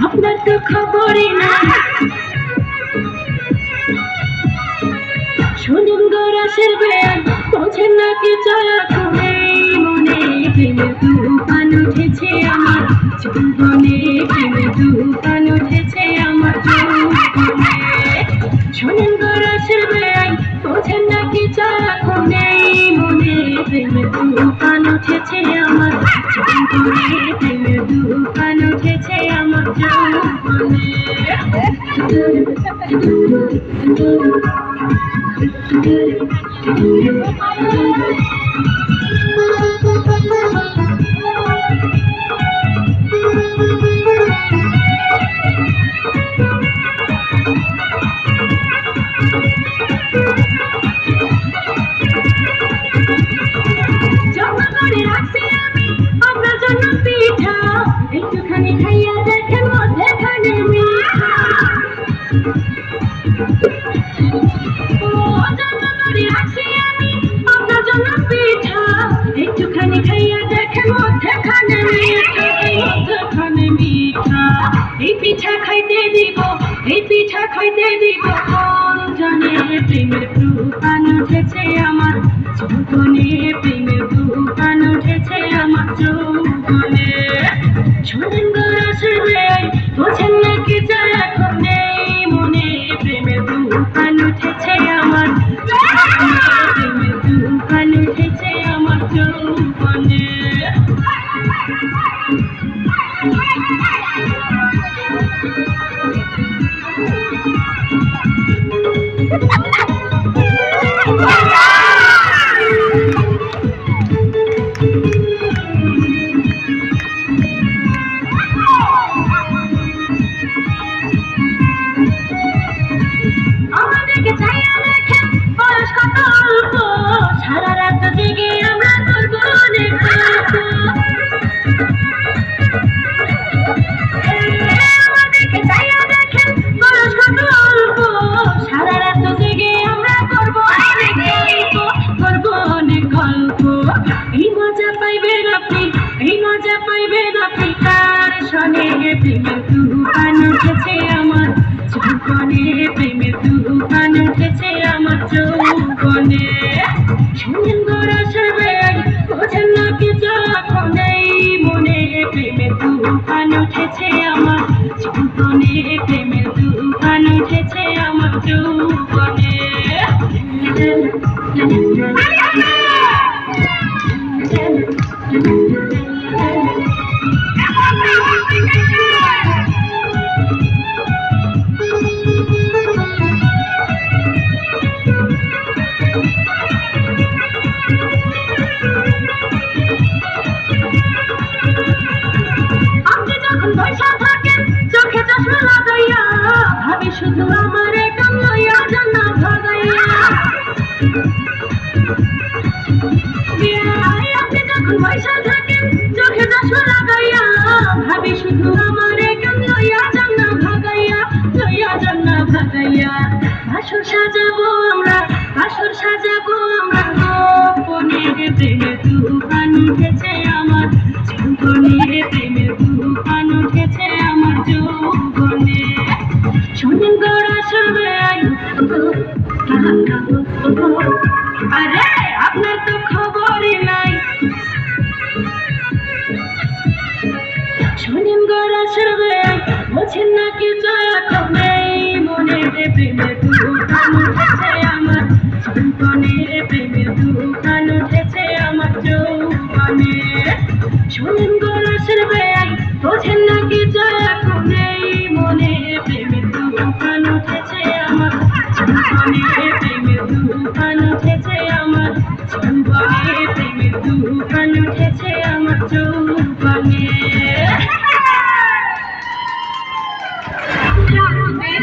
আপনার তো খবরই নাই সুনন্দ রাশের বেয়াই বোঝেন নাকি চলাখনে মনে প্রেমে তুফান উঠেছে আমার যৌবনে প্রেমে তুফান উঠেছে আমার যৌবনে সুনন্দ রাশের বেয়াই বোঝেন নাকি চলাখনে মনে প্রেমে তুফান উঠেছে আমার যৌবনে প্রেমে তুফান উঠেছে আমার যৌবনে একটুখানি খাইয়া দেখেন মধ্যেখানে মিঠা আপনার জন্য পিঠা একটুখানি খাইয়া দেখেন মধ্যেখানে মিঠা এই পিঠা খাইতে দিব কোন জানে প্রেমের তুফান উঠেছে আমার যৌবনে প্রেমের তুফান উঠেছে আমার যৌবনে সুনন্দ রাশের বেয়াই বোঝেন নাকি যারা এখন নেই মনে প্রেমের তুফান উঠেছে আমার প্রেমের তুফান উঠেছে আমার যৌবনে আমাদেরকে চাইয়া দেখেন বয়স কত অল্প সারা রাত জেগে আমরা করবো অনেক গল্প আমাদেরকে চাইয়া দেখেন বয়স কত অল্প সারা রাত জেগে আমরা করবো অনেক গল্প এই মজা পাইবেন আপনি কার শোনে প্রেমের তুফান উঠেছে আমার যৌবনে প্রেমের তুফান উঠেছে আমার যৌবনে সুনন্দ রাশের বেয়াই বোঝেন নাকি যখন এই মনে প্রেমের তুফান উঠেছে আমার যৌবনে প্রেমের তুফান উঠেছে আমার যৌবনে চোখে চশমা লাগাইয়া ভাবি শুধু আমার কাম লইয়া জানা ভাগাইয়া আপনি যখন পয়সা থাকেন চোখে চশমা লাগাইয়া ভাবি শুধু আমার কাম লইয়া জানা ভাগাইয়া বাসর সাজাবো আমরা গোপনে প্রেমের তুফান উঠেছে আমার যৌবনে প্রেমের তুফান উঠেছে আমার যৌবনে সুনন্দ রাশের বেয়াই আরে আপনার তো খবরই নাই সুনন্দ রাশের বেয়াই বোঝেন নাকি এখন নেই মনে প্রেমের তুফান উঠেছে আমার যৌবনে প্রেমের তুফান উঠেছে আমার যৌবনে সুনন্দ রাশের বেয়াই বোঝেন নাকি এখন নেই মনে প্রেমের তুফান উঠেছে আমার যৌবনে প্রেমের তুফান উঠেছে আমার যৌবনে প্রেমের তুফান উঠেছে আমার যৌবনে